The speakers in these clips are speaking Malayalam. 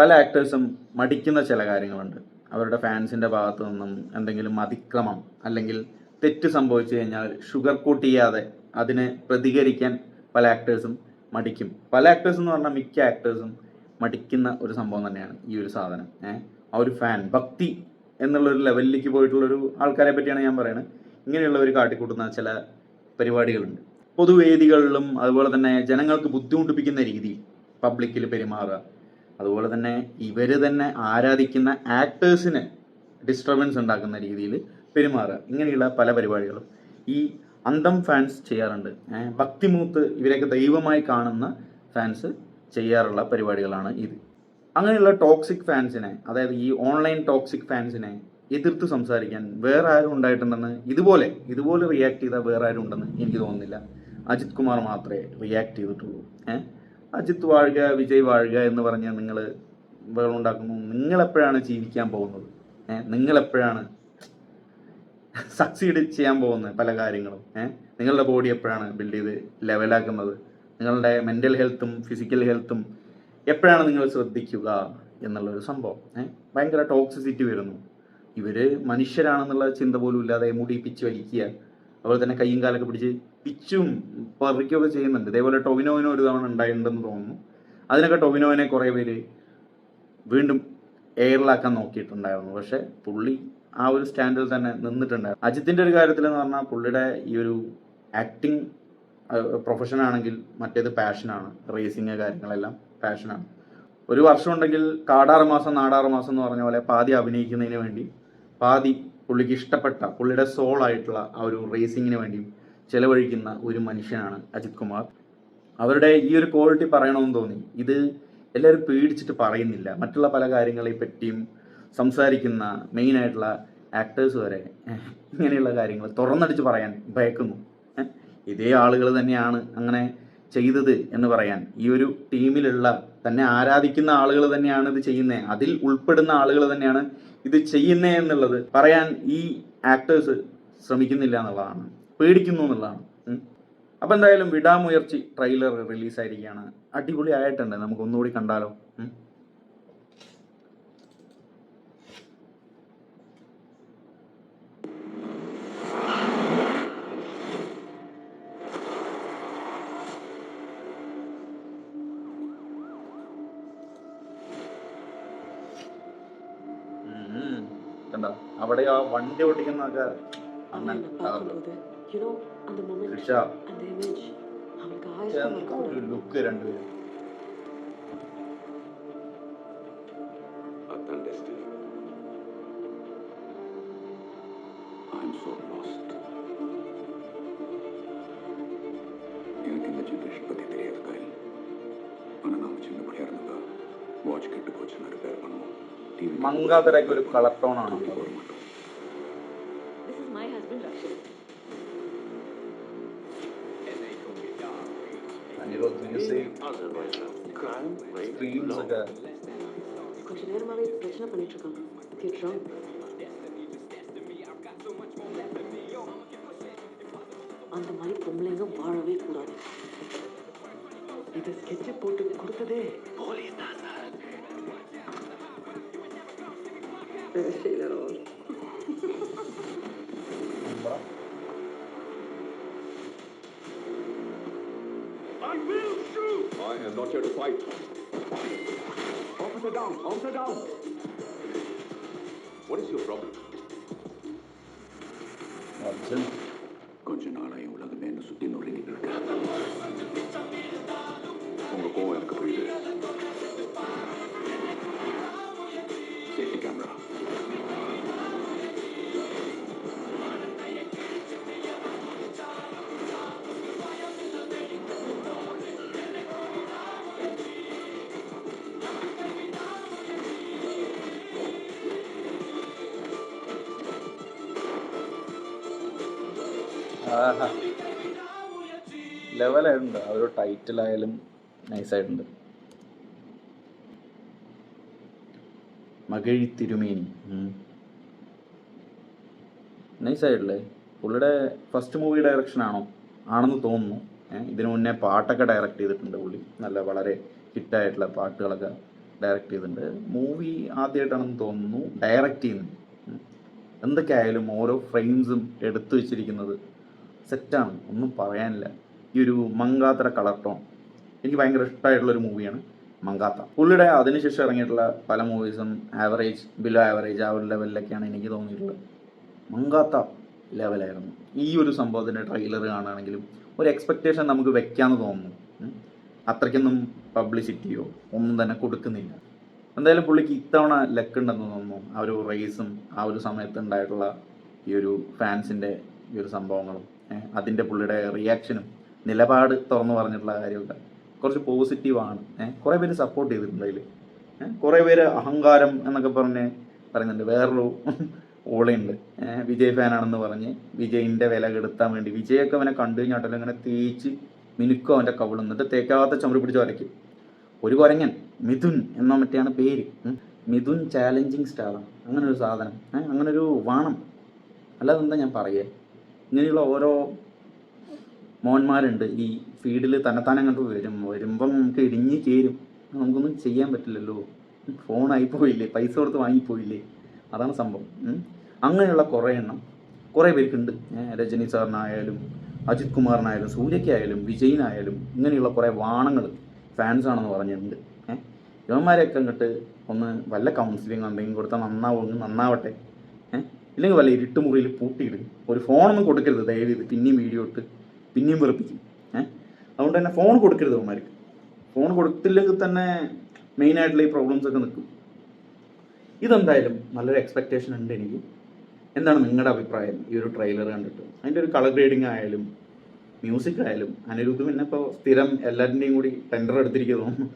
പല ആക്ടേഴ്സും മടിക്കുന്ന ചില കാര്യങ്ങളുണ്ട്. അവരുടെ ഫാൻസിൻ്റെ ഭാഗത്തു നിന്നും എന്തെങ്കിലും അതിക്രമം അല്ലെങ്കിൽ തെറ്റ് സംഭവിച്ചു കഴിഞ്ഞാൽ ഷുഗർ കോട്ട് ചെയ്യാതെ അതിനെ പ്രതികരിക്കാൻ പല ആക്ടേഴ്സും മടിക്കും. പല ആക്ടേഴ്സ് എന്ന് പറഞ്ഞാൽ മിക്ക ആക്ടേഴ്സും മടിക്കുന്ന ഒരു സംഭവം തന്നെയാണ് ഈ ഒരു സാധനം. ആ ഒരു ഫാൻ ഭക്തി എന്നുള്ളൊരു ലെവലിലേക്ക് പോയിട്ടുള്ളൊരു ആൾക്കാരെ പറ്റിയാണ് ഞാൻ പറയുന്നത്. ഇങ്ങനെയുള്ളവർ കാട്ടിക്കൂട്ടുന്ന ചില പരിപാടികളുണ്ട്. പൊതുവേദികളിലും അതുപോലെ തന്നെ ജനങ്ങൾക്ക് ബുദ്ധിമുട്ടിപ്പിക്കുന്ന രീതിയിൽ പബ്ലിക്കിൽ പെരുമാറുക, അതുപോലെ തന്നെ ഇവർ തന്നെ ആരാധിക്കുന്ന ആക്ടേഴ്സിന് ഡിസ്റ്റർബൻസ് ഉണ്ടാക്കുന്ന രീതിയിൽ പെരുമാറുക, ഇങ്ങനെയുള്ള പല പരിപാടികളും ഈ അന്തം ഫാൻസ് ചെയ്യാറുണ്ട്. ഭക്തിമൂത്ത് ഇവരെയൊക്കെ ദൈവമായി കാണുന്ന ഫാൻസ് ചെയ്യാറുള്ള പരിപാടികളാണ് ഇത്. അങ്ങനെയുള്ള ടോക്സിക് ഫാൻസിനെ, അതായത് ഈ ഓൺലൈൻ ടോക്സിക് ഫാൻസിനെ എതിർത്ത് സംസാരിക്കാൻ വേറെ ആരും ഉണ്ടായിട്ടുണ്ടെന്ന് ഇതുപോലെ റിയാക്ട് ചെയ്താൽ വേറെ ആരും ഉണ്ടെന്ന് എനിക്ക് തോന്നുന്നില്ല. അജിത് കുമാർ മാത്രമേ റിയാക്ട് ചെയ്തിട്ടുള്ളൂ. അജിത്ത് വാഴുക, വിജയ് വാഴുക എന്ന് പറഞ്ഞ് നിങ്ങൾ ഉണ്ടാക്കുന്നു. നിങ്ങളെപ്പോഴാണ് ജീവിക്കാൻ പോകുന്നത്? നിങ്ങളെപ്പോഴാണ് സക്സീഡ് ചെയ്യാൻ പോകുന്നത് പല കാര്യങ്ങളും? നിങ്ങളുടെ ബോഡി എപ്പോഴാണ് ബിൽഡ് ചെയ്ത് ലെവലാക്കുന്നത്? നിങ്ങളുടെ മെൻ്റൽ ഹെൽത്തും ഫിസിക്കൽ ഹെൽത്തും എപ്പോഴാണ് നിങ്ങൾ ശ്രദ്ധിക്കുക എന്നുള്ളൊരു സംഭവം. ഭയങ്കര ടോക്സിസിറ്റി വരുന്നു. ഇവർ മനുഷ്യരാണെന്നുള്ള ചിന്ത പോലും ഇല്ലാതെ മുടി പിച്ച് വലിക്കുക, അതുപോലെ തന്നെ കയ്യും കാലൊക്കെ പിടിച്ച് പിച്ചും പറിക്കുകയൊക്കെ ചെയ്യുന്നുണ്ട്. ഇതേപോലെ ടൊവിനോവിന് ഒരു തവണ ഉണ്ടായിട്ടുണ്ടെന്ന് തോന്നുന്നു. അതിനൊക്കെ ടൊവിനോവിനെ കുറേ പേര് വീണ്ടും എയറിലാക്കാൻ നോക്കിയിട്ടുണ്ടായിരുന്നു. പക്ഷേ പുള്ളി ആ ഒരു സ്റ്റാൻഡിൽ തന്നെ നിന്നിട്ടുണ്ടായിരുന്നു. അജിത്തിൻ്റെ ഒരു കാര്യത്തിൽ എന്ന് പറഞ്ഞാൽ പുള്ളിയുടെ ഈ ഒരു ആക്ടിങ് പ്രൊഫഷനാണെങ്കിൽ മറ്റേത് പാഷനാണ്. റേസിങ് കാര്യങ്ങളെല്ലാം പാഷനാണ്. ഒരു വർഷം ഉണ്ടെങ്കിൽ കാടാറ് മാസം നാടാറ് മാസം എന്ന് പറഞ്ഞ പോലെ പാതി അഭിനയിക്കുന്നതിന് വേണ്ടി, പാതി പുള്ളിക്ക് ഇഷ്ടപ്പെട്ട പുള്ളിയുടെ സോളായിട്ടുള്ള ആ ഒരു റേസിങ്ങിന് വേണ്ടി ചെലവഴിക്കുന്ന ഒരു മനുഷ്യനാണ് അജിത് കുമാർ. അവരുടെ ഈ ഒരു ക്വാളിറ്റി പറയണമെന്ന് തോന്നി. ഇത് എല്ലാവരും പേടിച്ചിട്ട് പറയുന്നില്ല. മറ്റുള്ള പല കാര്യങ്ങളെ പറ്റിയും സംസാരിക്കുന്ന മെയിനായിട്ടുള്ള ആക്ടേഴ്സ് വരെ ഇങ്ങനെയുള്ള കാര്യങ്ങൾ തുറന്നടിച്ച് പറയാൻ ഭയക്കുന്നു. ഇതേ ആളുകൾ തന്നെയാണ് അങ്ങനെ ചെയ്തത് എന്ന് പറയാൻ, ഈ ഒരു ടീമിലുള്ള തന്നെ ആരാധിക്കുന്ന ആളുകൾ തന്നെയാണ് ഇത് ചെയ്യുന്നത്, അതിൽ ഉൾപ്പെടുന്ന ആളുകൾ തന്നെയാണ് ഇത് ചെയ്യുന്നത് എന്നുള്ളത് പറയാൻ ഈ ആക്ടേഴ്സ് ശ്രമിക്കുന്നില്ല എന്നുള്ളതാണ്, പേടിക്കുന്നു എന്നുള്ളതാണ്. അപ്പം എന്തായാലും വിടാമുയർച്ചി ട്രെയിലർ റിലീസായിരിക്കുകയാണ്. അടിപൊളി ആയിട്ടുണ്ട്. നമുക്ക് ഒന്നുകൂടി കണ്ടാലോ? കണ്ടോ അവിടെ ആ വണ്ടി ഓടിക്കുന്നതൊക്കെ ഒരു ലുക്ക് രണ്ടുപേരും. മങ്കാതരൊക്കെ ഒരു കളർ ടോണാണ്. கொஞ்ச நேரமாவே பிரச்சனை பண்ணிட்டு இருக்காங்க. அந்த மாதிரி பொம்பளைங்க வாழவே கூடாது. இதை ஸ்கெட்ச் போட்டு கொடுத்ததே போலீஸ் தான் sir. I will shoot! I am not here to fight. Officer down! Officer down! What is your problem? கொஞ்ச நாளாக உலகமே என்ன சுற்றி நுழைஞ்சிட்டு இருக்கு. உங்க கோவம் எனக்கு புரியுது. Safety camera. ലെവലായിട്ടുണ്ട്. ആ ഒരു ടൈറ്റിലായാലും നൈസായിട്ടുണ്ട്. മകഴി തിരുമേനി നൈസായിട്ടില്ലേ? പുള്ളിയുടെ ഫസ്റ്റ് മൂവി ഡയറക്ഷനാണോ ആണെന്ന് തോന്നുന്നു. ഇതിനു മുന്നേ പാട്ടൊക്കെ ഡയറക്റ്റ് ചെയ്തിട്ടുണ്ട് പുള്ളി. നല്ല വളരെ ഹിറ്റായിട്ടുള്ള പാട്ടുകളൊക്കെ ഡയറക്റ്റ് ചെയ്തിട്ടുണ്ട്. മൂവി ആദ്യമായിട്ടാണെന്ന് തോന്നുന്നു ഡയറക്റ്റ് ചെയ്യുന്നത്. എന്തൊക്കെ ആയാലും ഓരോ ഫ്രെയിംസും എടുത്തു വെച്ചിരിക്കുന്നത് സെറ്റാണ്, ഒന്നും പറയാനില്ല. ഈ ഒരു മങ്കാത്തര കളർ ടോൺ എനിക്ക് ഭയങ്കര ഇഷ്ടമായിട്ടുള്ളൊരു മൂവിയാണ് മങ്കാത്ത. പുള്ളിയുടെ അതിനുശേഷം ഇറങ്ങിയിട്ടുള്ള പല മൂവീസും ആവറേജ്, ബിലോ ആവറേജ് ആ ഒരു ലെവലിലൊക്കെയാണ് എനിക്ക് തോന്നിയിട്ടുള്ളത്. മങ്കാത്ത ലെവലായിരുന്നു. ഈ ഒരു സംഭവത്തിൻ്റെ ട്രെയിലർ കാണുകയാണെങ്കിലും ഒരു എക്സ്പെക്റ്റേഷൻ നമുക്ക് വെക്കാമെന്ന് തോന്നുന്നു. അത്രയ്ക്കൊന്നും പബ്ലിസിറ്റിയോ ഒന്നും തന്നെ കൊടുക്കുന്നില്ല. എന്തായാലും പുള്ളിക്ക് ഇത്തവണ ലക്ക് ഉണ്ടെന്ന് തോന്നുന്നു. ആ ഒരു റേസും ആ ഒരു സമയത്ത് ഉണ്ടായിട്ടുള്ള ഈ ഒരു ഫാൻസിൻ്റെ ഈ ഒരു സംഭവങ്ങളും അതിൻ്റെ പുള്ളിയുടെ റിയാക്ഷനും നിലപാട് തുറന്നു പറഞ്ഞിട്ടുള്ള കാര്യമൊക്കെ കുറച്ച് പോസിറ്റീവാണ്. കുറേ പേര് സപ്പോർട്ട് ചെയ്തിട്ടുണ്ട് അതിൽ. കുറേ പേര് അഹങ്കാരം എന്നൊക്കെ പറയുന്നുണ്ട്. വേറൊരു ഓളുണ്ട് വിജയ് ഫാനാണെന്ന് പറഞ്ഞ് വിജയിൻ്റെ വില കെടുത്താൻ വേണ്ടി വിജയൊക്കെ അവനെ കണ്ടു കഴിഞ്ഞാട്ടല്ലോ ഇങ്ങനെ തേച്ച് മിനുക്കും അവൻ്റെ കവിൾ, എന്നിട്ട് തേക്കാത്ത ചുമര് പിടിച്ച് വരയ്ക്കും. ഒരു കുരങ്ങൻ മിഥുൻ എന്ന മറ്റാണ് പേര്. മിഥുൻ ചാലഞ്ചിങ് സ്റ്റാറാണ്. അങ്ങനെ ഒരു സാധനം, അങ്ങനൊരു വാണം. അല്ലാതെ എന്താ ഞാൻ പറയുക. ഇങ്ങനെയുള്ള ഓരോ മോന്മാരുണ്ട് ഈ ഫീൽഡിൽ. തന്നെത്താനെ അങ്ങോട്ട് വരുമ്പം നമുക്ക് ഇടിഞ്ഞ് ചേരും. നമുക്കൊന്നും ചെയ്യാൻ പറ്റില്ലല്ലോ. ഫോണായി പോയില്ലേ, പൈസ കൊടുത്ത് വാങ്ങിപ്പോയില്ലേ, അതാണ് സംഭവം. അങ്ങനെയുള്ള കുറേ എണ്ണം കുറേ പേർക്കുണ്ട്. രജനി സാറിനായാലും അജിത് കുമാറിനായാലും സൂര്യയ്ക്കായാലും വിജയിനായാലും ഇങ്ങനെയുള്ള കുറേ വാണങ്ങൾ ഫാൻസാണെന്ന് പറഞ്ഞിട്ടുണ്ട്. ഇവന്മാരെയൊക്കെ അങ്ങോട്ട് ഒന്ന് വല്ല കൗൺസിലിംഗ് എന്തെങ്കിലും കൊടുത്താൽ നന്നാവട്ടെ. ഇല്ലെങ്കിൽ വല്ല ഇരുട്ട് മുറിയിൽ പൂട്ടിയിടും. ഒരു ഫോണൊന്നും കൊടുക്കരുത് ദയവ് ചെയ്ത്. പിന്നെയും വീഡിയോ ഇട്ട് പിന്നെയും വെറുപ്പിക്കും. അതുകൊണ്ട് തന്നെ ഫോൺ കൊടുക്കരുത് അവന്മാർക്ക്. ഫോൺ കൊടുത്തില്ലെങ്കിൽ തന്നെ മെയിനായിട്ടുള്ള ഈ പ്രോബ്ലംസ് ഒക്കെ നിൽക്കും. ഇതെന്തായാലും നല്ലൊരു എക്സ്പെക്റ്റേഷൻ ഉണ്ട് എനിക്ക്. എന്താണ് നിങ്ങളുടെ അഭിപ്രായം ഈ ഒരു ട്രെയിലർ കണ്ടിട്ട്? അതിൻ്റെ ഒരു കളർ ഗ്രേഡിങ് ആയാലും മ്യൂസിക് ആയാലും അനിരുദ്ധ് പിന്നെ ഇപ്പോൾ സ്ഥിരം എല്ലാവരുടെയും കൂടി ടെൻഡർ എടുത്തിരിക്കുന്നു.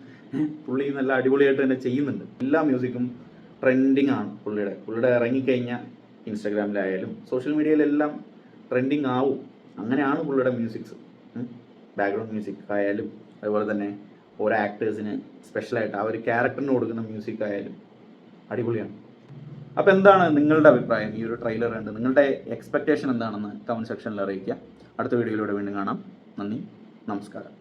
പുള്ളി നല്ല അടിപൊളിയായിട്ട് തന്നെ ചെയ്യുന്നുണ്ട്. എല്ലാ മ്യൂസിക്കും ട്രെൻഡിങ് ആണ് പുള്ളിയുടെ ഇറങ്ങിക്കഴിഞ്ഞാൽ ഇൻസ്റ്റാഗ്രാമിലായാലും സോഷ്യൽ മീഡിയയിലെല്ലാം ട്രെൻഡിങ് ആവും. അങ്ങനെയാണ് പുള്ളിയുടെ മ്യൂസിക്സ്. ബാക്ക്ഗ്രൗണ്ട് മ്യൂസിക് ആയാലും അതുപോലെ തന്നെ ഓരോ ആക്ടേഴ്സിന് സ്പെഷ്യലായിട്ട് ആ ഒരു ക്യാരക്ടറിന് കൊടുക്കുന്ന മ്യൂസിക് ആയാലും അടിപൊളിയാണ്. അപ്പോൾ എന്താണ് നിങ്ങളുടെ അഭിപ്രായം ഈ ഒരു ട്രെയിലർ കണ്ട്? നിങ്ങളുടെ എക്സ്പെക്റ്റേഷൻ എന്താണെന്ന് കമൻറ്റ് സെക്ഷനിൽ അറിയിക്കുക. അടുത്ത വീഡിയോയിലൂടെ വീണ്ടും കാണാം. നന്ദി, നമസ്കാരം.